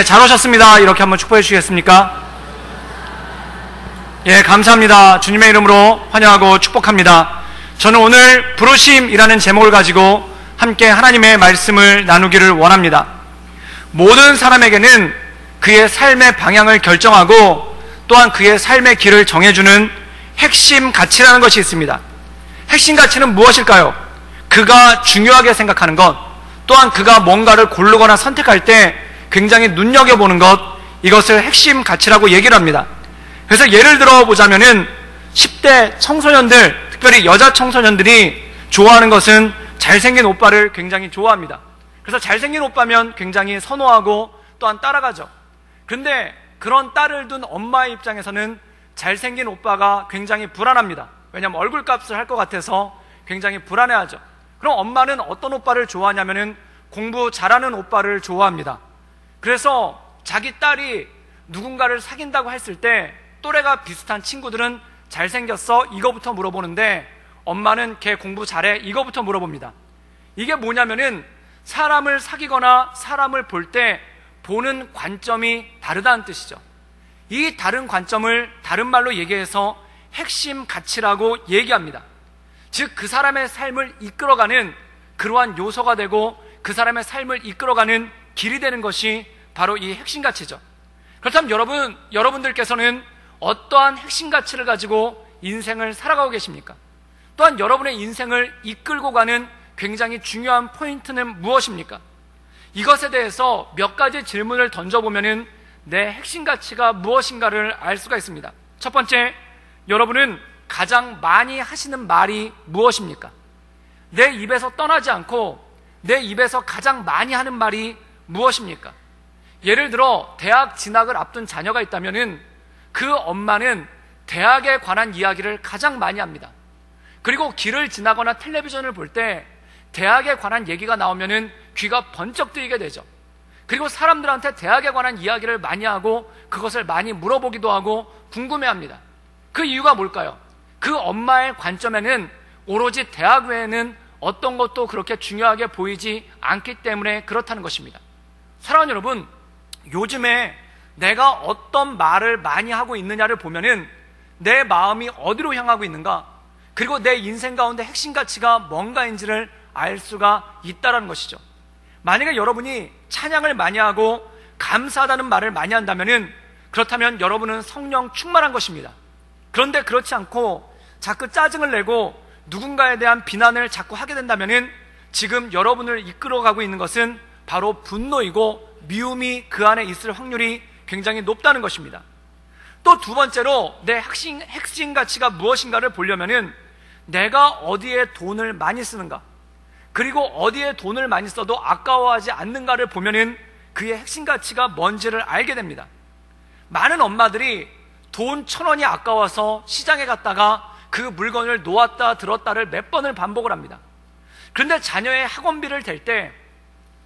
잘 오셨습니다. 이렇게 한번 축복해 주시겠습니까? 예, 감사합니다. 주님의 이름으로 환영하고 축복합니다. 저는 오늘 부르심이라는 제목을 가지고 함께 하나님의 말씀을 나누기를 원합니다. 모든 사람에게는 그의 삶의 방향을 결정하고 또한 그의 삶의 길을 정해주는 핵심 가치라는 것이 있습니다. 핵심 가치는 무엇일까요? 그가 중요하게 생각하는 것, 또한 그가 뭔가를 고르거나 선택할 때 굉장히 눈여겨보는 것, 이것을 핵심 가치라고 얘기를 합니다. 그래서 예를 들어 보자면은 10대 청소년들, 특별히 여자 청소년들이 좋아하는 것은 잘생긴 오빠를 굉장히 좋아합니다. 그래서 잘생긴 오빠면 굉장히 선호하고 또한 따라가죠. 그런데 그런 딸을 둔 엄마의 입장에서는 잘생긴 오빠가 굉장히 불안합니다. 왜냐하면 얼굴값을 할 것 같아서 굉장히 불안해하죠. 그럼 엄마는 어떤 오빠를 좋아하냐면은 공부 잘하는 오빠를 좋아합니다. 그래서 자기 딸이 누군가를 사귄다고 했을 때 또래가 비슷한 친구들은 잘생겼어? 이거부터 물어보는데 엄마는 걔 공부 잘해? 이거부터 물어봅니다. 이게 뭐냐면은 사람을 사귀거나 사람을 볼 때 보는 관점이 다르다는 뜻이죠. 이 다른 관점을 다른 말로 얘기해서 핵심 가치라고 얘기합니다. 즉 그 사람의 삶을 이끌어가는 그러한 요소가 되고 그 사람의 삶을 이끌어가는 길이 되는 것이 바로 이 핵심 가치죠. 그렇다면 여러분들께서는 어떠한 핵심 가치를 가지고 인생을 살아가고 계십니까? 또한 여러분의 인생을 이끌고 가는 굉장히 중요한 포인트는 무엇입니까? 이것에 대해서 몇 가지 질문을 던져보면은 내 핵심 가치가 무엇인가를 알 수가 있습니다. 첫 번째, 여러분은 가장 많이 하시는 말이 무엇입니까? 내 입에서 떠나지 않고 내 입에서 가장 많이 하는 말이 무엇입니까? 예를 들어 대학 진학을 앞둔 자녀가 있다면은 그 엄마는 대학에 관한 이야기를 가장 많이 합니다. 그리고 길을 지나거나 텔레비전을 볼 때 대학에 관한 얘기가 나오면은 귀가 번쩍 뜨이게 되죠. 그리고 사람들한테 대학에 관한 이야기를 많이 하고 그것을 많이 물어보기도 하고 궁금해합니다. 그 이유가 뭘까요? 그 엄마의 관점에는 오로지 대학 외에는 어떤 것도 그렇게 중요하게 보이지 않기 때문에 그렇다는 것입니다. 사랑하는 여러분, 요즘에 내가 어떤 말을 많이 하고 있느냐를 보면은 내 마음이 어디로 향하고 있는가, 그리고 내 인생 가운데 핵심 가치가 뭔가인지를 알 수가 있다는 것이죠. 만약에 여러분이 찬양을 많이 하고 감사하다는 말을 많이 한다면은 그렇다면 여러분은 성령 충만한 것입니다. 그런데 그렇지 않고 자꾸 짜증을 내고 누군가에 대한 비난을 자꾸 하게 된다면은 지금 여러분을 이끌어가고 있는 것은 바로 분노이고 미움이 그 안에 있을 확률이 굉장히 높다는 것입니다. 또 두 번째로 내 핵심 가치가 무엇인가를 보려면은 내가 어디에 돈을 많이 쓰는가, 그리고 어디에 돈을 많이 써도 아까워하지 않는가를 보면은 그의 핵심 가치가 뭔지를 알게 됩니다. 많은 엄마들이 돈 1,000원이 아까워서 시장에 갔다가 그 물건을 놓았다 들었다를 몇 번을 반복을 합니다. 그런데 자녀의 학원비를 댈 때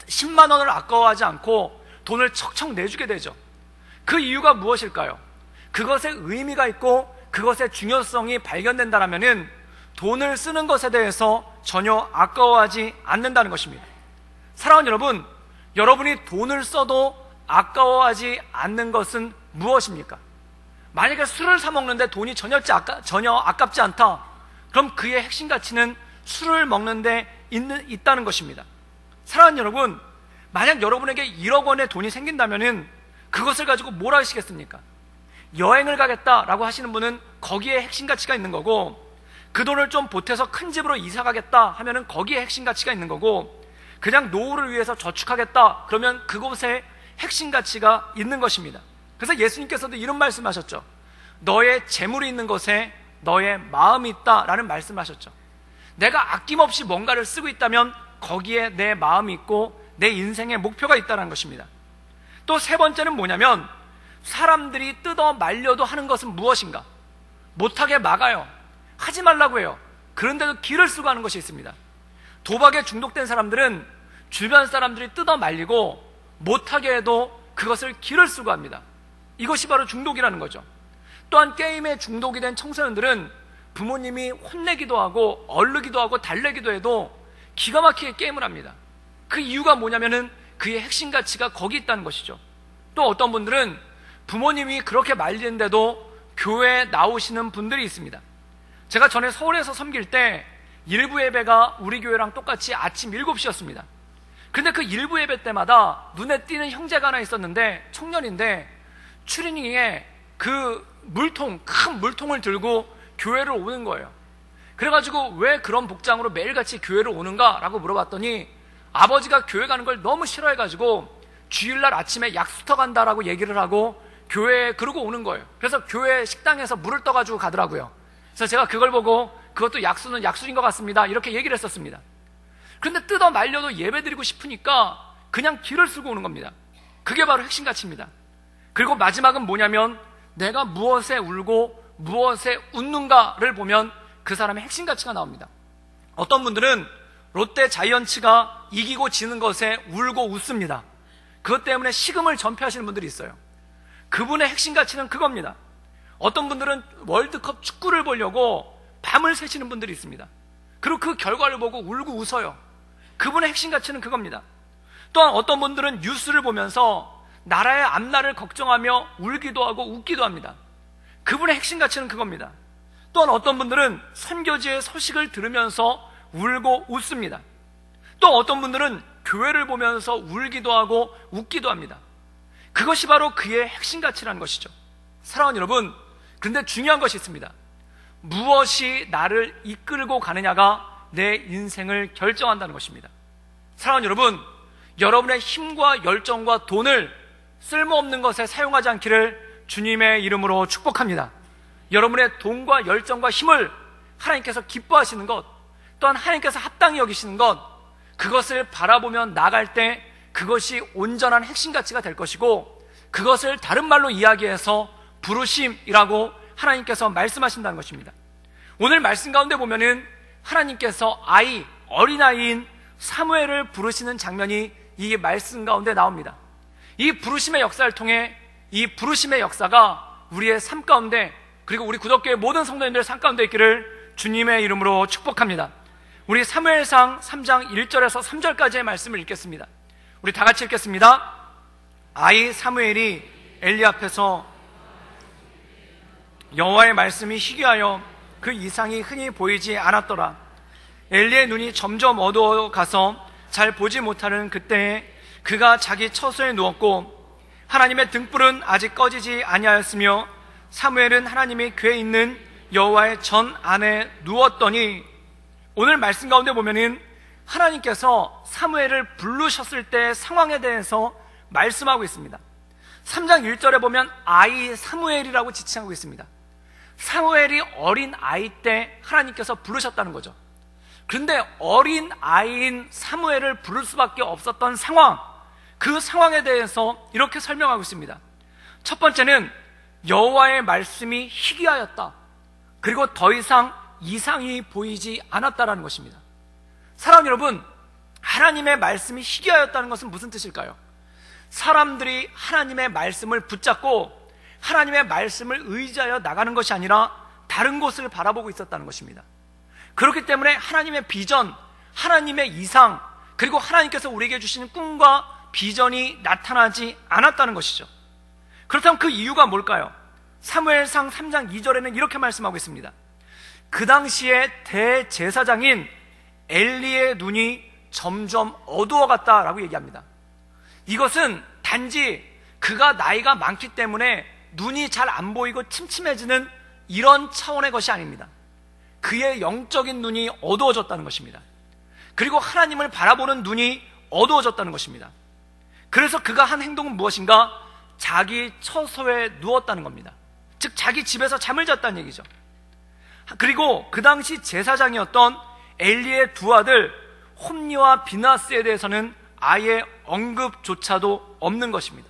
10만 원을 아까워하지 않고 돈을 척척 내주게 되죠. 그 이유가 무엇일까요? 그것에 의미가 있고 그것의 중요성이 발견된다라면은 돈을 쓰는 것에 대해서 전혀 아까워하지 않는다는 것입니다. 사랑하는 여러분, 여러분이 돈을 써도 아까워하지 않는 것은 무엇입니까? 만약에 술을 사 먹는데 돈이 전혀 아깝지 않다, 그럼 그의 핵심 가치는 술을 먹는데 있다는 것입니다. 사랑하는 여러분, 만약 여러분에게 1억 원의 돈이 생긴다면은 그것을 가지고 뭘 하시겠습니까? 여행을 가겠다라고 하시는 분은 거기에 핵심 가치가 있는 거고, 그 돈을 좀 보태서 큰 집으로 이사 가겠다 하면은 거기에 핵심 가치가 있는 거고, 그냥 노후를 위해서 저축하겠다 그러면 그곳에 핵심 가치가 있는 것입니다. 그래서 예수님께서도 이런 말씀하셨죠. 너의 재물이 있는 곳에 너의 마음이 있다라는 말씀하셨죠. 내가 아낌없이 뭔가를 쓰고 있다면 거기에 내 마음이 있고 내 인생의 목표가 있다는 것입니다. 또 세 번째는 뭐냐면, 사람들이 뜯어 말려도 하는 것은 무엇인가? 못하게 막아요. 하지 말라고 해요. 그런데도 길을 쓰고 하는 것이 있습니다. 도박에 중독된 사람들은 주변 사람들이 뜯어 말리고 못하게 해도 그것을 길을 쓰고 합니다. 이것이 바로 중독이라는 거죠. 또한 게임에 중독이 된 청소년들은 부모님이 혼내기도 하고 얼르기도 하고 달래기도 해도 기가 막히게 게임을 합니다. 그 이유가 뭐냐면은 그의 핵심 가치가 거기 있다는 것이죠. 또 어떤 분들은 부모님이 그렇게 말리는데도 교회에 나오시는 분들이 있습니다. 제가 전에 서울에서 섬길 때 일부 예배가 우리 교회랑 똑같이 아침 7시였습니다. 근데 그 일부 예배 때마다 눈에 띄는 형제가 하나 있었는데, 청년인데 추리닝에 그 물통, 큰 물통을 들고 교회를 오는 거예요. 그래가지고 왜 그런 복장으로 매일같이 교회를 오는가 라고 물어봤더니 아버지가 교회 가는 걸 너무 싫어해가지고 주일날 아침에 약수터 간다라고 얘기를 하고 교회에 그러고 오는 거예요. 그래서 교회 식당에서 물을 떠가지고 가더라고요. 그래서 제가 그걸 보고 그것도 약수는 약수인 것 같습니다 이렇게 얘기를 했었습니다. 그런데 뜯어 말려도 예배드리고 싶으니까 그냥 길을 쓰고 오는 겁니다. 그게 바로 핵심 가치입니다. 그리고 마지막은 뭐냐면 내가 무엇에 울고 무엇에 웃는가를 보면 그 사람의 핵심 가치가 나옵니다. 어떤 분들은 롯데 자이언츠가 이기고 지는 것에 울고 웃습니다. 그것 때문에 식음을 전폐하시는 분들이 있어요. 그분의 핵심 가치는 그겁니다. 어떤 분들은 월드컵 축구를 보려고 밤을 새시는 분들이 있습니다. 그리고 그 결과를 보고 울고 웃어요. 그분의 핵심 가치는 그겁니다. 또한 어떤 분들은 뉴스를 보면서 나라의 앞날을 걱정하며 울기도 하고 웃기도 합니다. 그분의 핵심 가치는 그겁니다. 또한 어떤 분들은 선교지의 소식을 들으면서 울고 웃습니다. 또 어떤 분들은 교회를 보면서 울기도 하고 웃기도 합니다. 그것이 바로 그의 핵심 가치라는 것이죠. 사랑하는 여러분, 그런데 중요한 것이 있습니다. 무엇이 나를 이끌고 가느냐가 내 인생을 결정한다는 것입니다. 사랑하는 여러분, 여러분의 힘과 열정과 돈을 쓸모없는 것에 사용하지 않기를 주님의 이름으로 축복합니다. 여러분의 돈과 열정과 힘을 하나님께서 기뻐하시는 것, 또한 하나님께서 합당히 여기시는 것, 그것을 바라보며 나갈 때 그것이 온전한 핵심 가치가 될 것이고, 그것을 다른 말로 이야기해서 부르심이라고 하나님께서 말씀하신다는 것입니다. 오늘 말씀 가운데 보면은 하나님께서 어린아이인 사무엘을 부르시는 장면이 이 말씀 가운데 나옵니다. 이 부르심의 역사를 통해 이 부르심의 역사가 우리의 삶 가운데, 그리고 우리 구덕교회 모든 성도님들의 삶 가운데 있기를 주님의 이름으로 축복합니다. 우리 사무엘상 3장 1절에서 3절까지의 말씀을 읽겠습니다. 우리 다 같이 읽겠습니다. 아이 사무엘이 엘리 앞에서 여호와의 말씀이 희귀하여 그 이상이 흔히 보이지 않았더라. 엘리의 눈이 점점 어두워 가서 잘 보지 못하는 그때에 그가 자기 처소에 누웠고 하나님의 등불은 아직 꺼지지 아니하였으며 사무엘은 하나님의 궤에 있는 여호와의 전 안에 누웠더니, 오늘 말씀 가운데 보면은 하나님께서 사무엘을 부르셨을 때의 상황에 대해서 말씀하고 있습니다. 3장 1절에 보면 아이 사무엘이라고 지칭하고 있습니다. 사무엘이 어린 아이 때 하나님께서 부르셨다는 거죠. 그런데 어린 아이인 사무엘을 부를 수밖에 없었던 상황, 그 상황에 대해서 이렇게 설명하고 있습니다. 첫 번째는 여호와의 말씀이 희귀하였다. 그리고 더 이상 이상이 보이지 않았다라는 것입니다. 사랑하는 여러분, 하나님의 말씀이 희귀하였다는 것은 무슨 뜻일까요? 사람들이 하나님의 말씀을 붙잡고 하나님의 말씀을 의지하여 나가는 것이 아니라 다른 곳을 바라보고 있었다는 것입니다. 그렇기 때문에 하나님의 비전, 하나님의 이상, 그리고 하나님께서 우리에게 주시는 꿈과 비전이 나타나지 않았다는 것이죠. 그렇다면 그 이유가 뭘까요? 사무엘상 3장 2절에는 이렇게 말씀하고 있습니다. 그 당시에 대제사장인 엘리의 눈이 점점 어두워갔다라고 얘기합니다. 이것은 단지 그가 나이가 많기 때문에 눈이 잘 안 보이고 침침해지는 이런 차원의 것이 아닙니다. 그의 영적인 눈이 어두워졌다는 것입니다. 그리고 하나님을 바라보는 눈이 어두워졌다는 것입니다. 그래서 그가 한 행동은 무엇인가? 자기 처소에 누웠다는 겁니다. 즉 자기 집에서 잠을 잤다는 얘기죠. 그리고 그 당시 제사장이었던 엘리의 두 아들 홈니와 비나스에 대해서는 아예 언급조차도 없는 것입니다.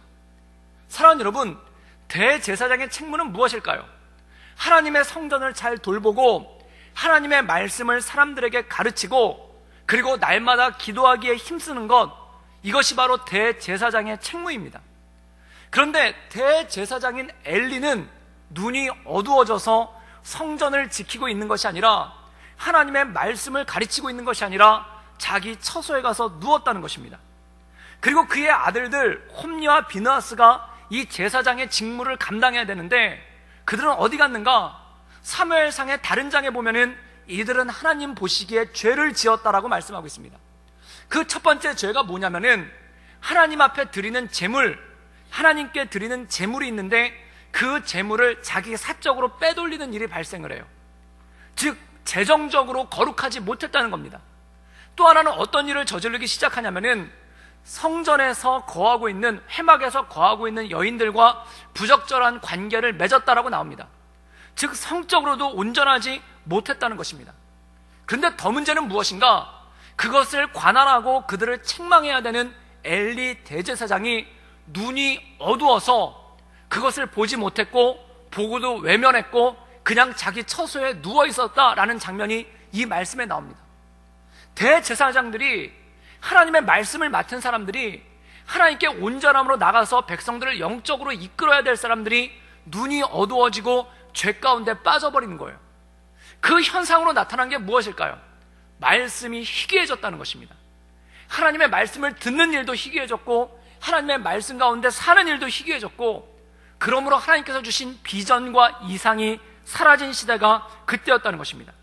사랑하는 여러분, 대제사장의 책무는 무엇일까요? 하나님의 성전을 잘 돌보고 하나님의 말씀을 사람들에게 가르치고 그리고 날마다 기도하기에 힘쓰는 것, 이것이 바로 대제사장의 책무입니다. 그런데 대제사장인 엘리는 눈이 어두워져서 성전을 지키고 있는 것이 아니라 하나님의 말씀을 가르치고 있는 것이 아니라 자기 처소에 가서 누웠다는 것입니다. 그리고 그의 아들들 홈니와 비느하스가 이 제사장의 직무를 감당해야 되는데 그들은 어디 갔는가? 사무엘상의 다른 장에 보면은 이들은 하나님 보시기에 죄를 지었다라고 말씀하고 있습니다. 그 첫 번째 죄가 뭐냐면은 하나님 앞에 드리는 제물, 하나님께 드리는 제물이 있는데 그 제물을 자기 사적으로 빼돌리는 일이 발생을 해요. 즉 재정적으로 거룩하지 못했다는 겁니다. 또 하나는 어떤 일을 저지르기 시작하냐면은 성전에서 거하고 있는, 회막에서 거하고 있는 여인들과 부적절한 관계를 맺었다라고 나옵니다. 즉 성적으로도 온전하지 못했다는 것입니다. 그런데 더 문제는 무엇인가? 그것을 관할하고 그들을 책망해야 되는 엘리 대제사장이 눈이 어두워서 그것을 보지 못했고 보고도 외면했고 그냥 자기 처소에 누워 있었다라는 장면이 이 말씀에 나옵니다. 대제사장들이, 하나님의 말씀을 맡은 사람들이, 하나님께 온전함으로 나가서 백성들을 영적으로 이끌어야 될 사람들이 눈이 어두워지고 죄 가운데 빠져버리는 거예요. 그 현상으로 나타난 게 무엇일까요? 말씀이 희귀해졌다는 것입니다. 하나님의 말씀을 듣는 일도 희귀해졌고 하나님의 말씀 가운데 사는 일도 희귀해졌고, 그러므로 하나님께서 주신 비전과 이상이 사라진 시대가 그때였다는 것입니다.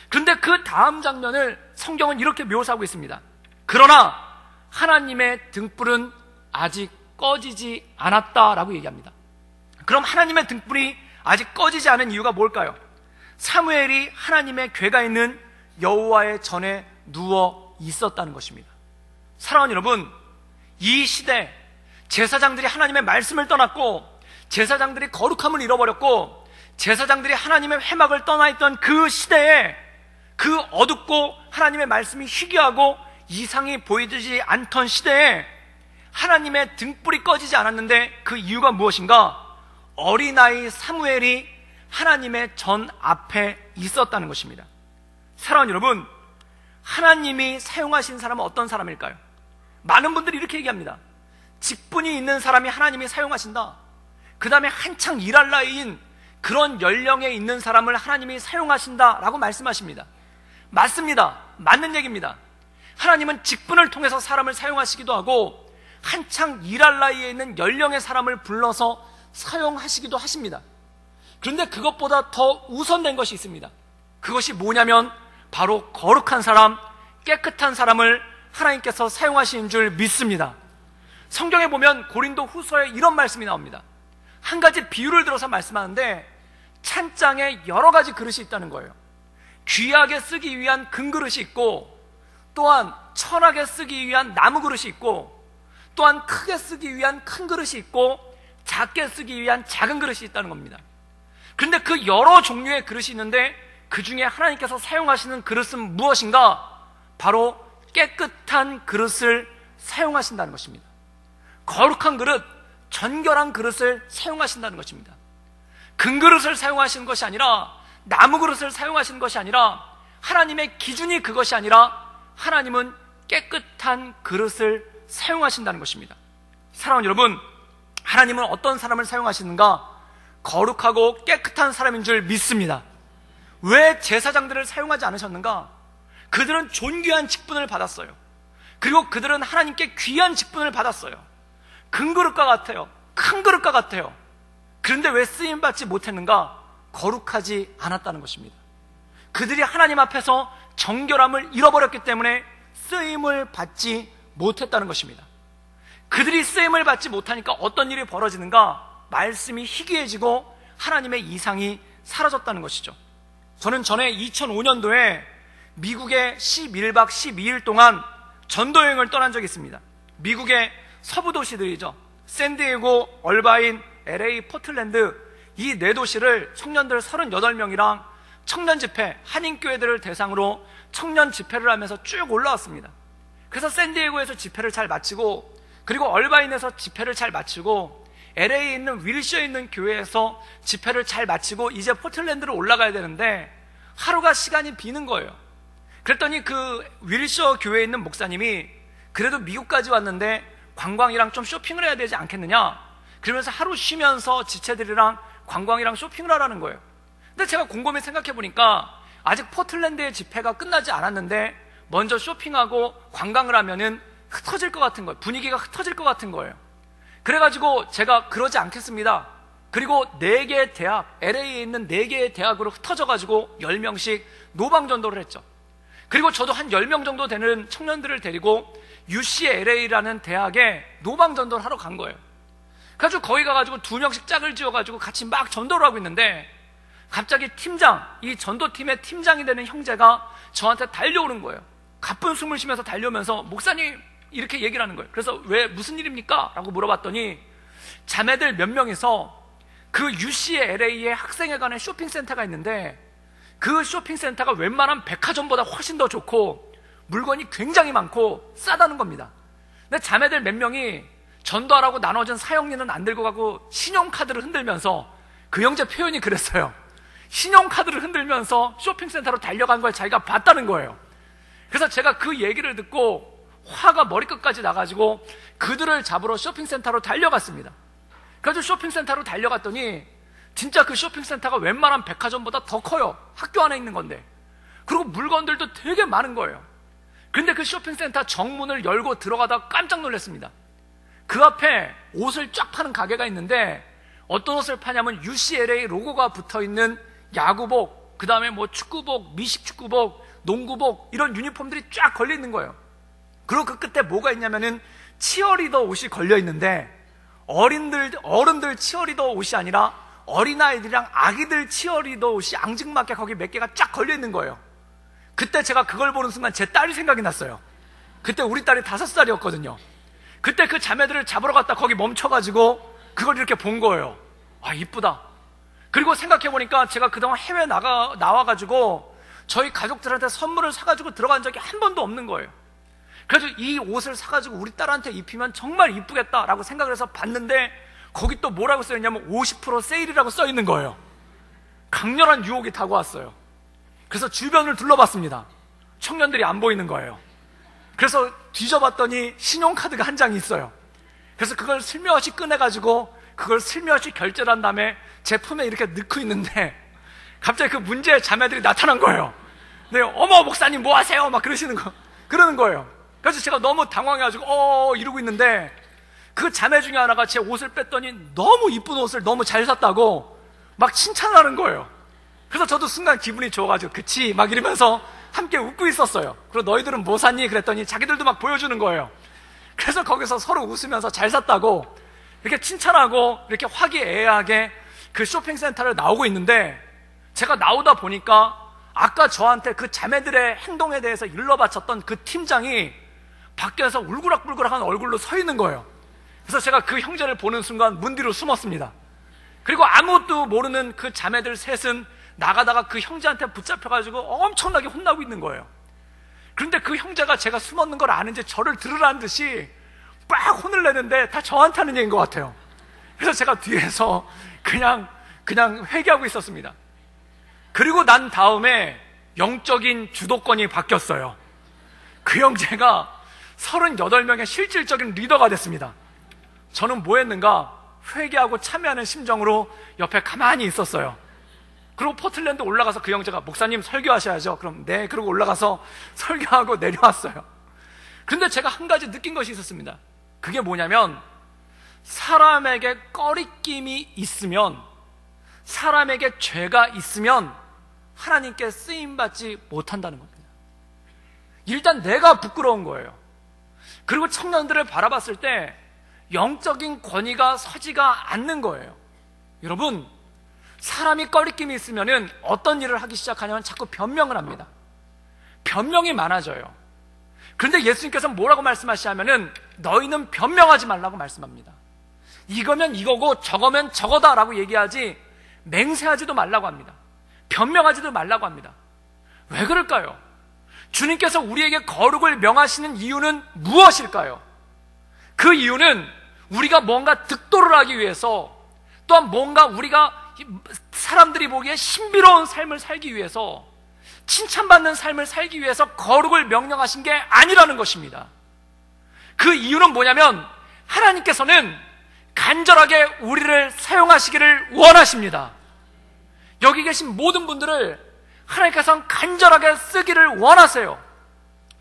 그런데 그 다음 장면을 성경은 이렇게 묘사하고 있습니다. 그러나 하나님의 등불은 아직 꺼지지 않았다라고 얘기합니다. 그럼 하나님의 등불이 아직 꺼지지 않은 이유가 뭘까요? 사무엘이 하나님의 궤가 있는 여호와의 전에 누워 있었다는 것입니다. 사랑하는 여러분, 이 시대 제사장들이 하나님의 말씀을 떠났고 제사장들이 거룩함을 잃어버렸고 제사장들이 하나님의 회막을 떠나 있던 그 시대에, 그 어둡고 하나님의 말씀이 희귀하고 이상이 보이지 않던 시대에 하나님의 등불이 꺼지지 않았는데 그 이유가 무엇인가? 어린아이 사무엘이 하나님의 전 앞에 있었다는 것입니다. 사랑하는 여러분, 하나님이 사용하신 사람은 어떤 사람일까요? 많은 분들이 이렇게 얘기합니다. 직분이 있는 사람이 하나님이 사용하신다. 그 다음에 한창 일할 나이인 그런 연령에 있는 사람을 하나님이 사용하신다라고 말씀하십니다. 맞습니다. 맞는 얘기입니다. 하나님은 직분을 통해서 사람을 사용하시기도 하고 한창 일할 나이에 있는 연령의 사람을 불러서 사용하시기도 하십니다. 그런데 그것보다 더 우선된 것이 있습니다. 그것이 뭐냐면 바로 거룩한 사람, 깨끗한 사람을 하나님께서 사용하시는 줄 믿습니다. 성경에 보면 고린도 후서에 이런 말씀이 나옵니다. 한 가지 비유를 들어서 말씀하는데 찬장에 여러 가지 그릇이 있다는 거예요. 귀하게 쓰기 위한 금그릇이 있고, 또한 천하게 쓰기 위한 나무 그릇이 있고, 또한 크게 쓰기 위한 큰 그릇이 있고, 작게 쓰기 위한 작은 그릇이 있다는 겁니다. 그런데 그 여러 종류의 그릇이 있는데 그 중에 하나님께서 사용하시는 그릇은 무엇인가? 바로 깨끗한 그릇을 사용하신다는 것입니다. 거룩한 그릇, 정결한 그릇을 사용하신다는 것입니다. 금그릇을 사용하시는 것이 아니라, 나무 그릇을 사용하시는 것이 아니라, 하나님의 기준이 그것이 아니라 하나님은 깨끗한 그릇을 사용하신다는 것입니다. 사랑하는 여러분, 하나님은 어떤 사람을 사용하시는가? 거룩하고 깨끗한 사람인 줄 믿습니다. 왜 제사장들을 사용하지 않으셨는가? 그들은 존귀한 직분을 받았어요. 그리고 그들은 하나님께 귀한 직분을 받았어요. 금그릇과 같아요. 큰 그릇과 같아요. 그런데 왜 쓰임받지 못했는가? 거룩하지 않았다는 것입니다. 그들이 하나님 앞에서 정결함을 잃어버렸기 때문에 쓰임을 받지 못했다는 것입니다. 그들이 쓰임을 받지 못하니까 어떤 일이 벌어지는가? 말씀이 희귀해지고 하나님의 이상이 사라졌다는 것이죠. 저는 전에 2005년도에 미국에 11박 12일 동안 전도여행을 떠난 적이 있습니다. 미국의 서부 도시들이죠. 샌디에고, 얼바인, LA, 포틀랜드, 이 네 도시를 청년들 38명이랑 청년 집회, 한인교회들을 대상으로 청년 집회를 하면서 쭉 올라왔습니다. 그래서 샌디에고에서 집회를 잘 마치고, 그리고 얼바인에서 집회를 잘 마치고, LA에 있는 윌시어에 있는 교회에서 집회를 잘 마치고 이제 포틀랜드로 올라가야 되는데 하루가 시간이 비는 거예요. 그랬더니 그 윌시어 교회에 있는 목사님이 그래도 미국까지 왔는데 관광이랑 좀 쇼핑을 해야 되지 않겠느냐, 그러면서 하루 쉬면서 지체들이랑 관광이랑 쇼핑을 하라는 거예요. 근데 제가 곰곰이 생각해 보니까 아직 포틀랜드의 집회가 끝나지 않았는데 먼저 쇼핑하고 관광을 하면은 흩어질 것 같은 거예요. 분위기가 흩어질 것 같은 거예요. 그래가지고 제가 그러지 않겠습니다. 그리고 4개의 대학, LA에 있는 4개의 대학으로 흩어져가지고 10명씩 노방전도를 했죠. 그리고 저도 한 10명 정도 되는 청년들을 데리고 UCLA라는 대학에 노방전도를 하러 간 거예요. 그래가지고 거기 가가지고 2명씩 짝을 지어가지고 같이 막 전도를 하고 있는데 갑자기 팀장, 이 전도팀의 팀장이 되는 형제가 저한테 달려오는 거예요. 가쁜 숨을 쉬면서 달려오면서 목사님 이렇게 얘기를 하는 거예요. 그래서 왜 무슨 일입니까? 라고 물어봤더니 자매들 몇 명이서 그 UCLA의 학생회관에 쇼핑센터가 있는데 그 쇼핑센터가 웬만한 백화점보다 훨씬 더 좋고 물건이 굉장히 많고 싸다는 겁니다. 근데 자매들 몇 명이 전도하라고 나눠준 사용리는 안 들고 가고 신용카드를 흔들면서, 그 형제 표현이 그랬어요. 신용카드를 흔들면서 쇼핑센터로 달려간 걸 자기가 봤다는 거예요. 그래서 제가 그 얘기를 듣고 화가 머리끝까지 나가지고 그들을 잡으러 쇼핑센터로 달려갔습니다. 그래서 쇼핑센터로 달려갔더니 진짜 그 쇼핑센터가 웬만한 백화점보다 더 커요. 학교 안에 있는 건데. 그리고 물건들도 되게 많은 거예요. 근데 그 쇼핑센터 정문을 열고 들어가다가 깜짝 놀랐습니다. 그 앞에 옷을 쫙 파는 가게가 있는데 어떤 옷을 파냐면 UCLA 로고가 붙어있는 야구복, 그 다음에 뭐 축구복, 미식축구복, 농구복 이런 유니폼들이 쫙 걸려있는 거예요. 그리고 그 끝에 뭐가 있냐면은 치어리더 옷이 걸려있는데 어른들 치어리더 옷이 아니라 어린아이들이랑 아기들 치어리더 옷이 앙증맞게 거기 몇 개가 쫙 걸려있는 거예요. 그때 제가 그걸 보는 순간 제 딸이 생각이 났어요. 그때 우리 딸이 5살이었거든요. 그때 그 자매들을 잡으러 갔다 거기 멈춰가지고 그걸 이렇게 본 거예요. 아, 이쁘다. 그리고 생각해보니까 제가 그동안 해외 나와가지고 저희 가족들한테 선물을 사가지고 들어간 적이 한 번도 없는 거예요. 그래서 이 옷을 사가지고 우리 딸한테 입히면 정말 이쁘겠다라고 생각을 해서 봤는데 거기 또 뭐라고 써있냐면 50% 세일이라고 써있는 거예요. 강렬한 유혹이 다가왔어요. 그래서 주변을 둘러봤습니다. 청년들이 안 보이는 거예요. 그래서 뒤져봤더니 신용카드가 한 장이 있어요. 그래서 그걸 슬며시 꺼내가지고 그걸 슬며시 결제를 한 다음에 제 품에 이렇게 넣고 있는데 갑자기 그 문제의 자매들이 나타난 거예요. 네, 어머 목사님 뭐 하세요? 막 그러는 거예요. 그래서 제가 너무 당황해가지고 이러고 있는데 그 자매 중에 하나가 제 옷을 뺐더니 너무 이쁜 옷을 너무 잘 샀다고 막 칭찬하는 거예요. 그래서 저도 순간 기분이 좋아가지고 그치? 막 이러면서 함께 웃고 있었어요. 그리고 너희들은 뭐 샀니? 그랬더니 자기들도 막 보여주는 거예요. 그래서 거기서 서로 웃으면서 잘 샀다고 이렇게 칭찬하고 이렇게 화기애애하게 그 쇼핑센터를 나오고 있는데 제가 나오다 보니까 아까 저한테 그 자매들의 행동에 대해서 일러바쳤던 그 팀장이 밖에서 울그락불그락한 얼굴로 서 있는 거예요. 그래서 제가 그 형제를 보는 순간 문 뒤로 숨었습니다. 그리고 아무것도 모르는 그 자매들 셋은 나가다가 그 형제한테 붙잡혀가지고 엄청나게 혼나고 있는 거예요. 그런데 그 형제가 제가 숨었는 걸 아는지 저를 들으라는 듯이 빡 혼을 내는데 다 저한테 하는 얘기인 것 같아요. 그래서 제가 뒤에서 그냥 회개하고 있었습니다. 그리고 난 다음에 영적인 주도권이 바뀌었어요. 그 형제가 38명의 실질적인 리더가 됐습니다. 저는 뭐 했는가? 회개하고 참여하는 심정으로 옆에 가만히 있었어요. 그리고 포틀랜드 올라가서 그 형제가 목사님 설교하셔야죠. 그럼 네, 그러고 올라가서 설교하고 내려왔어요. 그런데 제가 한 가지 느낀 것이 있었습니다. 그게 뭐냐면 사람에게 꺼리낌이 있으면, 사람에게 죄가 있으면 하나님께 쓰임받지 못한다는 겁니다. 일단 내가 부끄러운 거예요. 그리고 청년들을 바라봤을 때 영적인 권위가 서지가 않는 거예요. 여러분, 사람이 꺼리낌이 있으면은 어떤 일을 하기 시작하냐면 자꾸 변명을 합니다. 변명이 많아져요. 그런데 예수님께서는 뭐라고 말씀하시냐면은 너희는 변명하지 말라고 말씀합니다. 이거면 이거고 저거면 저거다라고 얘기하지 맹세하지도 말라고 합니다. 변명하지도 말라고 합니다. 왜 그럴까요? 주님께서 우리에게 거룩을 명하시는 이유는 무엇일까요? 그 이유는 우리가 뭔가 득도를 하기 위해서, 또한 뭔가 우리가 사람들이 보기에 신비로운 삶을 살기 위해서, 칭찬받는 삶을 살기 위해서 거룩을 명령하신 게 아니라는 것입니다. 그 이유는 뭐냐면 하나님께서는 간절하게 우리를 사용하시기를 원하십니다. 여기 계신 모든 분들을 하나님께서는 간절하게 쓰기를 원하세요.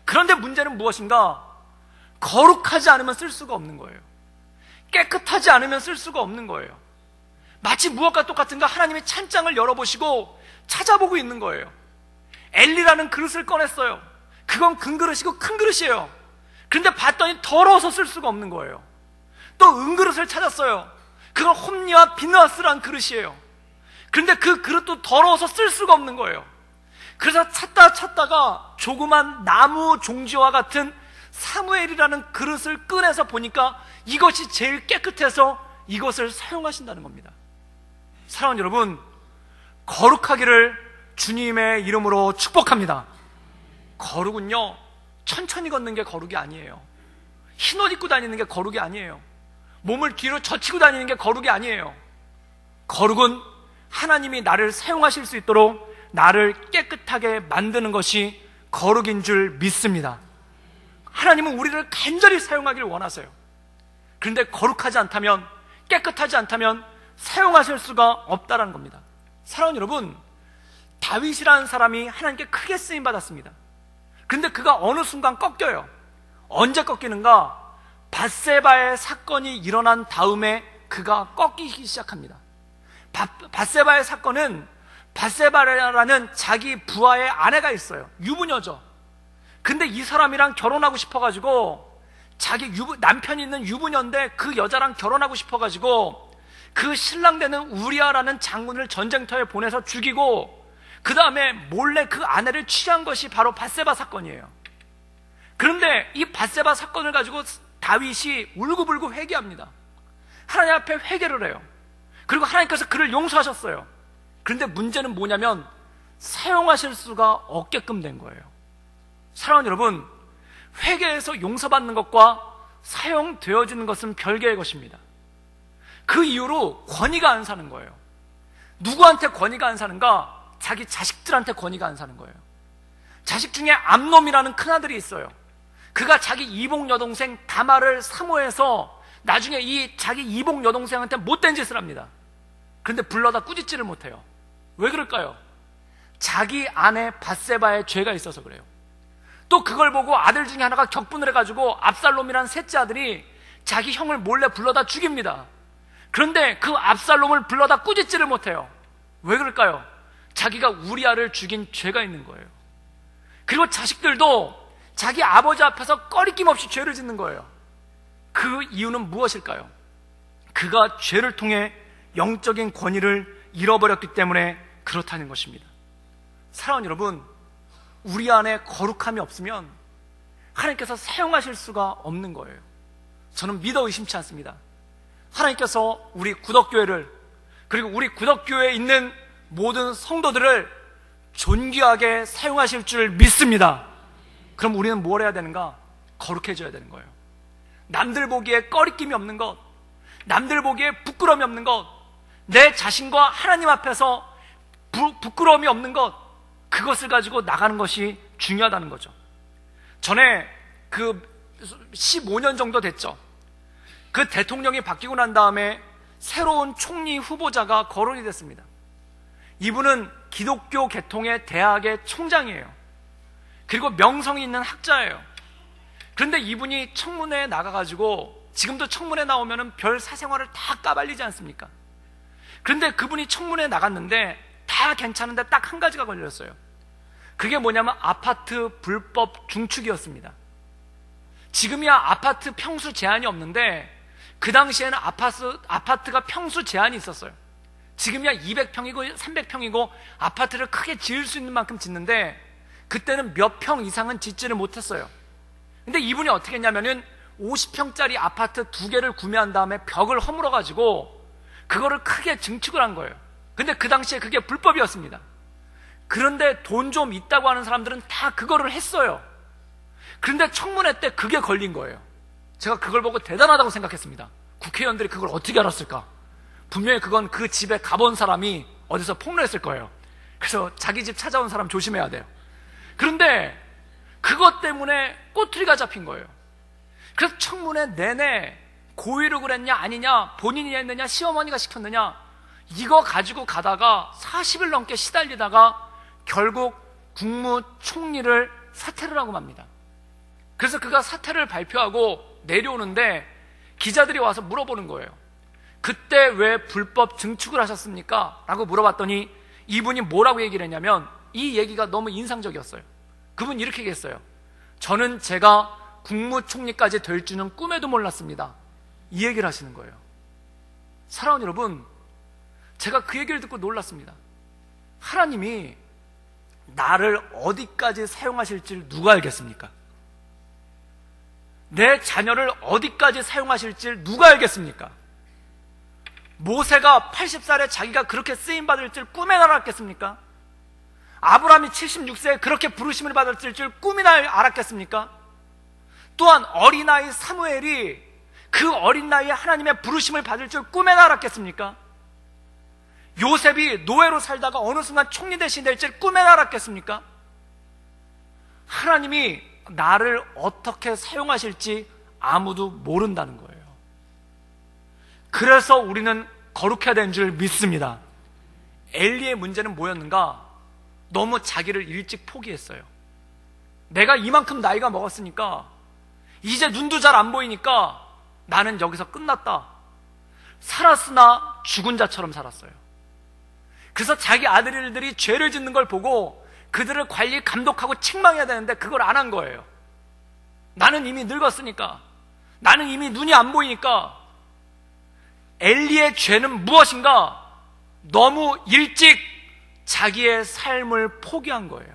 그런데 문제는 무엇인가? 거룩하지 않으면 쓸 수가 없는 거예요. 깨끗하지 않으면 쓸 수가 없는 거예요. 마치 무엇과 똑같은가 하나님이 찬장을 열어보시고 찾아보고 있는 거예요. 엘리라는 그릇을 꺼냈어요. 그건 금그릇이고 큰 그릇이에요. 그런데 봤더니 더러워서 쓸 수가 없는 거예요. 또 은그릇을 찾았어요. 그건 홈니와 비느하스라는 그릇이에요. 그런데 그 그릇도 더러워서 쓸 수가 없는 거예요. 그래서 찾다가 조그만 나무 종지와 같은 사무엘이라는 그릇을 꺼내서 보니까 이것이 제일 깨끗해서 이것을 사용하신다는 겁니다. 사랑하는 여러분, 거룩하기를 주님의 이름으로 축복합니다. 거룩은요, 천천히 걷는 게 거룩이 아니에요. 흰옷 입고 다니는 게 거룩이 아니에요. 몸을 뒤로 젖히고 다니는 게 거룩이 아니에요. 거룩은 하나님이 나를 사용하실 수 있도록 나를 깨끗하게 만드는 것이 거룩인 줄 믿습니다. 하나님은 우리를 간절히 사용하기를 원하세요. 그런데 거룩하지 않다면, 깨끗하지 않다면 사용하실 수가 없다는 겁니다. 사랑하는 여러분, 다윗이라는 사람이 하나님께 크게 쓰임받았습니다. 그런데 그가 어느 순간 꺾여요. 언제 꺾이는가? 밧세바의 사건이 일어난 다음에 그가 꺾이기 시작합니다. 밧세바의 사건은, 밧세바라는 자기 부하의 아내가 있어요. 유부녀죠. 근데 이 사람이랑 결혼하고 싶어가지고, 자기 남편이 있는 유부녀인데 그 여자랑 결혼하고 싶어가지고 그 신랑 되는 우리아라는 장군을 전쟁터에 보내서 죽이고, 그 다음에 몰래 그 아내를 취한 것이 바로 밧세바 사건이에요. 그런데 이 밧세바 사건을 가지고 다윗이 울고불고 회개합니다. 하나님 앞에 회개를 해요. 그리고 하나님께서 그를 용서하셨어요. 그런데 문제는 뭐냐면 사용하실 수가 없게끔 된 거예요. 사랑하는 여러분, 회개해서 용서받는 것과 사용되어지는 것은 별개의 것입니다. 그 이후로 권위가 안 사는 거예요. 누구한테 권위가 안 사는가? 자기 자식들한테 권위가 안 사는 거예요. 자식 중에 암놈이라는 큰아들이 있어요. 그가 자기 이복 여동생 다말을 사모해서 나중에 이 자기 이복 여동생한테 못된 짓을 합니다. 그런데 불러다 꾸짖지를 못해요. 왜 그럴까요? 자기 아내 밧세바의 죄가 있어서 그래요. 또 그걸 보고 아들 중에 하나가 격분을 해가지고 압살롬이라는 셋째 아들이 자기 형을 몰래 불러다 죽입니다. 그런데 그 압살롬을 불러다 꾸짖지를 못해요. 왜 그럴까요? 자기가 우리아를 죽인 죄가 있는 거예요. 그리고 자식들도 자기 아버지 앞에서 꺼리낌 없이 죄를 짓는 거예요. 그 이유는 무엇일까요? 그가 죄를 통해 영적인 권위를 잃어버렸기 때문에 그렇다는 것입니다. 사랑하는 여러분, 우리 안에 거룩함이 없으면 하나님께서 사용하실 수가 없는 거예요. 저는 믿어 의심치 않습니다. 하나님께서 우리 구덕교회를, 그리고 우리 구덕교회에 있는 모든 성도들을 존귀하게 사용하실 줄 믿습니다. 그럼 우리는 뭘 해야 되는가? 거룩해져야 되는 거예요. 남들 보기에 꺼리낌이 없는 것, 남들 보기에 부끄러움이 없는 것, 내 자신과 하나님 앞에서 부끄러움이 없는 것, 그것을 가지고 나가는 것이 중요하다는 거죠. 전에 그 15년 정도 됐죠. 그 대통령이 바뀌고 난 다음에 새로운 총리 후보자가 거론이 됐습니다. 이분은 기독교 계통의 대학의 총장이에요. 그리고 명성이 있는 학자예요. 그런데 이분이 청문회에 나가가지고, 지금도 청문회 나오면은 별 사생활을 다 까발리지 않습니까? 그런데 그분이 청문회에 나갔는데 다 괜찮은데 딱 한 가지가 걸렸어요. 그게 뭐냐면 아파트 불법 중축이었습니다. 지금이야 아파트 평수 제한이 없는데 그 당시에는 아파트가 평수 제한이 있었어요. 지금이야 200평이고 300평이고 아파트를 크게 지을 수 있는 만큼 짓는데 그때는 몇 평 이상은 짓지를 못했어요. 근데 이분이 어떻게 했냐면은 50평짜리 아파트 2개를 구매한 다음에 벽을 허물어가지고 그거를 크게 증축을 한 거예요. 근데 그 당시에 그게 불법이었습니다. 그런데 돈 좀 있다고 하는 사람들은 다 그거를 했어요. 그런데 청문회 때 그게 걸린 거예요. 제가 그걸 보고 대단하다고 생각했습니다. 국회의원들이 그걸 어떻게 알았을까? 분명히 그건 그 집에 가본 사람이 어디서 폭로했을 거예요. 그래서 자기 집 찾아온 사람 조심해야 돼요. 그런데 그것 때문에 꼬투리가 잡힌 거예요. 그래서 청문회 내내 고의로 그랬냐 아니냐, 본인이 했느냐 시어머니가 시켰느냐, 이거 가지고 가다가 40일 넘게 시달리다가 결국 국무총리를 사퇴를 하고 맙니다. 그래서 그가 사퇴를 발표하고 내려오는데 기자들이 와서 물어보는 거예요. 그때 왜 불법 증축을 하셨습니까? 라고 물어봤더니 이분이 뭐라고 얘기를 했냐면, 이 얘기가 너무 인상적이었어요. 그분이 이렇게 얘기했어요. 저는 제가 국무총리까지 될 줄은 꿈에도 몰랐습니다. 이 얘기를 하시는 거예요. 사랑하는 여러분, 제가 그 얘기를 듣고 놀랐습니다. 하나님이 나를 어디까지 사용하실지 누가 알겠습니까? 내 자녀를 어디까지 사용하실지 누가 알겠습니까? 모세가 80살에 자기가 그렇게 쓰임받을 줄 꿈에나 알았겠습니까? 아브라함이 76세에 그렇게 부르심을 받을 줄 꿈이나 알았겠습니까? 또한 어린아이 사무엘이 그 어린 나이에 하나님의 부르심을 받을 줄 꿈에나 알았겠습니까? 요셉이 노예로 살다가 어느 순간 총리 대신 될 줄 꿈에나 알았겠습니까? 하나님이 나를 어떻게 사용하실지 아무도 모른다는 거예요. 그래서 우리는 거룩해야 되는 줄 믿습니다. 엘리의 문제는 뭐였는가? 너무 자기를 일찍 포기했어요. 내가 이만큼 나이가 먹었으니까, 이제 눈도 잘 안 보이니까 나는 여기서 끝났다. 살았으나 죽은 자처럼 살았어요. 그래서 자기 아들들이 죄를 짓는 걸 보고 그들을 관리, 감독하고 책망해야 되는데 그걸 안 한 거예요. 나는 이미 늙었으니까, 나는 이미 눈이 안 보이니까. 엘리의 죄는 무엇인가? 너무 일찍 자기의 삶을 포기한 거예요.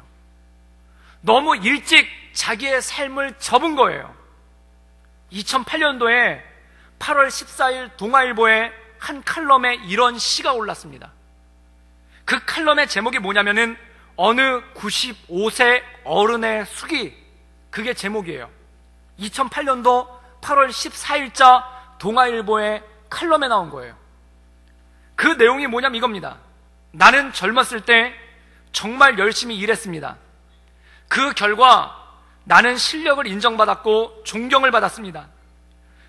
너무 일찍 자기의 삶을 접은 거예요. 2008년도에 8월 14일 동아일보에 한 칼럼에 이런 시가 올랐습니다. 그 칼럼의 제목이 뭐냐면은 어느 95세 어른의 수기, 그게 제목이에요. 2008년도 8월 14일자 동아일보의 칼럼에 나온 거예요. 그 내용이 뭐냐면 이겁니다. 나는 젊었을 때 정말 열심히 일했습니다. 그 결과 나는 실력을 인정받았고 존경을 받았습니다.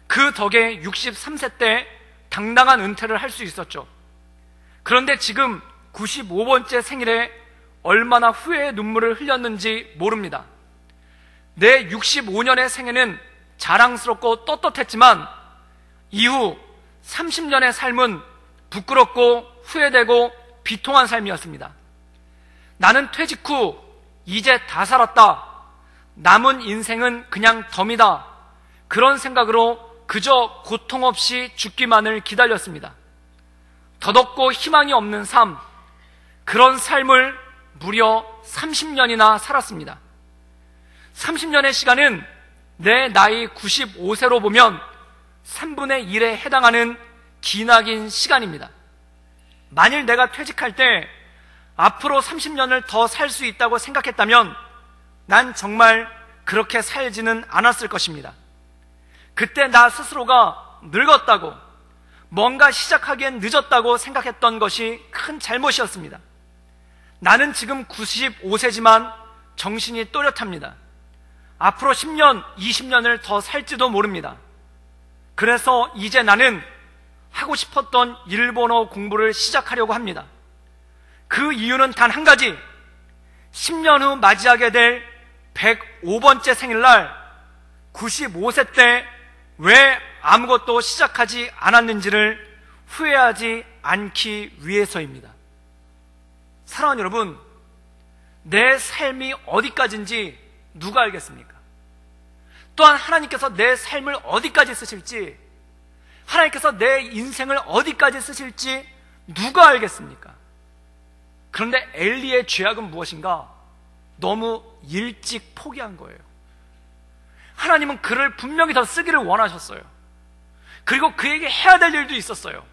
그 덕에 63세 때 당당한 은퇴를 할 수 있었죠. 그런데 지금 95번째 생일에 얼마나 후회의 눈물을 흘렸는지 모릅니다. 내 65년의 생애는 자랑스럽고 떳떳했지만 이후 30년의 삶은 부끄럽고 후회되고 비통한 삶이었습니다. 나는 퇴직 후 이제 다 살았다. 남은 인생은 그냥 덤이다. 그런 생각으로 그저 고통 없이 죽기만을 기다렸습니다. 덧없고 희망이 없는 삶, 그런 삶을 무려 30년이나 살았습니다. 30년의 시간은 내 나이 95세로 보면 3분의 1에 해당하는 기나긴 시간입니다. 만일 내가 퇴직할 때 앞으로 30년을 더 살 수 있다고 생각했다면 난 정말 그렇게 살지는 않았을 것입니다. 그때 나 스스로가 늙었다고, 뭔가 시작하기엔 늦었다고 생각했던 것이 큰 잘못이었습니다. 나는 지금 95세지만 정신이 또렷합니다. 앞으로 10년, 20년을 더 살지도 모릅니다. 그래서 이제 나는 하고 싶었던 일본어 공부를 시작하려고 합니다. 그 이유는 단 한 가지, 10년 후 맞이하게 될 105번째 생일날 95세 때 왜 아무것도 시작하지 않았는지를 후회하지 않기 위해서입니다. 사랑하는 여러분, 내 삶이 어디까지인지 누가 알겠습니까? 또한 하나님께서 내 삶을 어디까지 쓰실지, 하나님께서 내 인생을 어디까지 쓰실지 누가 알겠습니까? 그런데 엘리의 죄악은 무엇인가? 너무 일찍 포기한 거예요. 하나님은 그를 분명히 더 쓰기를 원하셨어요. 그리고 그에게 해야 될 일도 있었어요.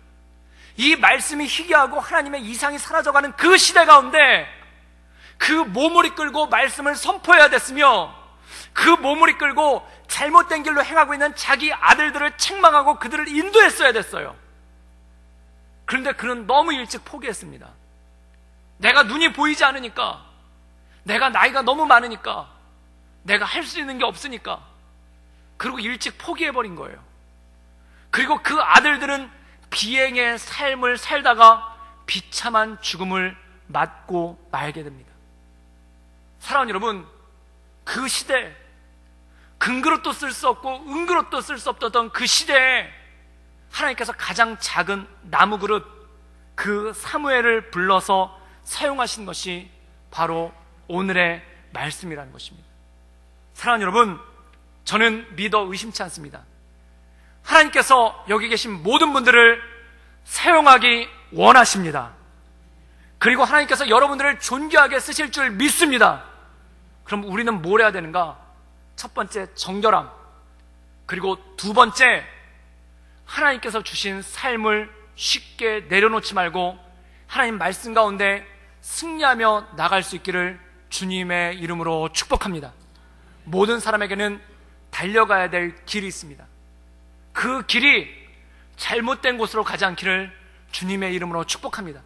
이 말씀이 희귀하고 하나님의 이상이 사라져가는 그 시대 가운데 그 몸을 이끌고 말씀을 선포해야 됐으며, 그 몸을 이끌고 잘못된 길로 행하고 있는 자기 아들들을 책망하고 그들을 인도했어야 됐어요. 그런데 그는 너무 일찍 포기했습니다. 내가 눈이 보이지 않으니까, 내가 나이가 너무 많으니까, 내가 할 수 있는 게 없으니까, 그리고 일찍 포기해버린 거예요. 그리고 그 아들들은 비행의 삶을 살다가 비참한 죽음을 맞고 말게 됩니다. 사랑하는 여러분, 그 시대, 금그릇도 쓸 수 없고 은그릇도 쓸 수 없던 그 시대에 하나님께서 가장 작은 나무 그릇, 그 사무엘을 불러서 사용하신 것이 바로 오늘의 말씀이라는 것입니다. 사랑하는 여러분, 저는 믿어 의심치 않습니다. 하나님께서 여기 계신 모든 분들을 사용하기 원하십니다. 그리고 하나님께서 여러분들을 존귀하게 쓰실 줄 믿습니다. 그럼 우리는 뭘 해야 되는가? 첫 번째, 정결함. 그리고 두 번째, 하나님께서 주신 삶을 쉽게 내려놓지 말고 하나님 말씀 가운데 승리하며 나갈 수 있기를 주님의 이름으로 축복합니다. 모든 사람에게는 달려가야 될 길이 있습니다. 그 길이 잘못된 곳으로 가지 않기를 주님의 이름으로 축복합니다.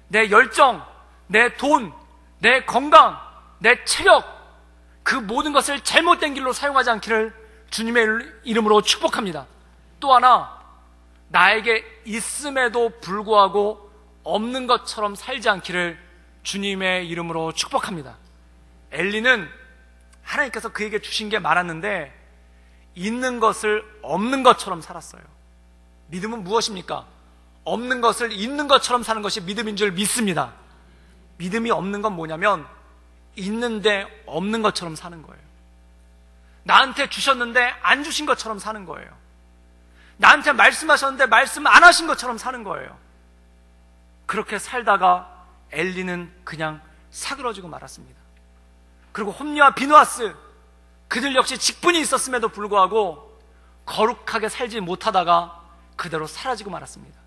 내 열정, 내 돈, 내 건강, 내 체력, 그 모든 것을 잘못된 길로 사용하지 않기를 주님의 이름으로 축복합니다. 또 하나, 나에게 있음에도 불구하고 없는 것처럼 살지 않기를 주님의 이름으로 축복합니다. 엘리는 하나님께서 그에게 주신 게 많았는데 있는 것을 없는 것처럼 살았어요. 믿음은 무엇입니까? 없는 것을 있는 것처럼 사는 것이 믿음인 줄 믿습니다. 믿음이 없는 건 뭐냐면 있는데 없는 것처럼 사는 거예요. 나한테 주셨는데 안 주신 것처럼 사는 거예요. 나한테 말씀하셨는데 말씀 안 하신 것처럼 사는 거예요. 그렇게 살다가 엘리는 그냥 사그러지고 말았습니다. 그리고 홈리와 비누아스, 그들 역시 직분이 있었음에도 불구하고 거룩하게 살지 못하다가 그대로 사라지고 말았습니다.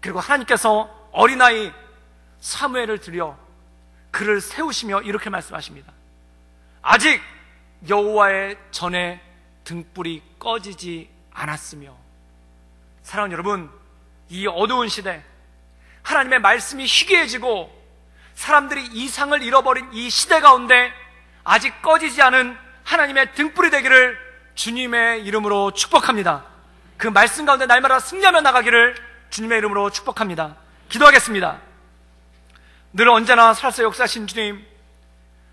그리고 하나님께서 어린아이 사무엘을 들여 그를 세우시며 이렇게 말씀하십니다. 아직 여호와의 전에 등불이 꺼지지 않았으며. 사랑하는 여러분, 이 어두운 시대, 하나님의 말씀이 희귀해지고 사람들이 이상을 잃어버린 이 시대 가운데 아직 꺼지지 않은 하나님의 등불이 되기를 주님의 이름으로 축복합니다. 그 말씀 가운데 날마다 승리하며 나가기를 주님의 이름으로 축복합니다. 기도하겠습니다. 늘 언제나 살아서 역사하신 주님,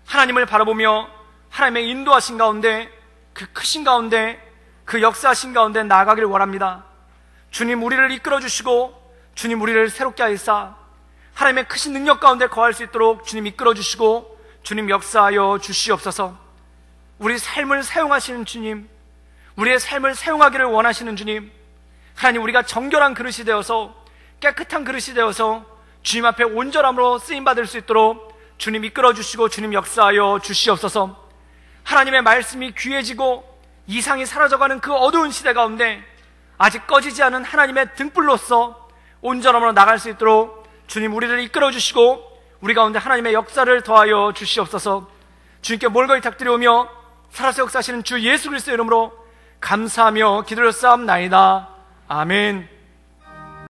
하나님을 바라보며 하나님의 인도하신 가운데, 그 크신 가운데, 그 역사하신 가운데 나아가기를 원합니다. 주님, 우리를 이끌어 주시고 주님, 우리를 새롭게 하시사 하나님의 크신 능력 가운데 거할 수 있도록 주님 이끌어 주시고 주님 역사하여 주시옵소서. 우리 삶을 사용하시는 주님, 우리의 삶을 사용하기를 원하시는 주님, 하나님, 우리가 정결한 그릇이 되어서 깨끗한 그릇이 되어서 주님 앞에 온전함으로 쓰임받을 수 있도록 주님 이끌어 주시고 주님 역사하여 주시옵소서. 하나님의 말씀이 귀해지고 이상이 사라져가는 그 어두운 시대 가운데 아직 꺼지지 않은 하나님의 등불로서 온전함으로 나갈 수 있도록 주님 우리를 이끌어 주시고 우리 가운데 하나님의 역사를 더하여 주시옵소서. 주님께 몰거히 탁드리오며 살아서 역사하시는 주 예수 그리스도의 이름으로 감사하며 기도를 쌓옵나이다. 아멘.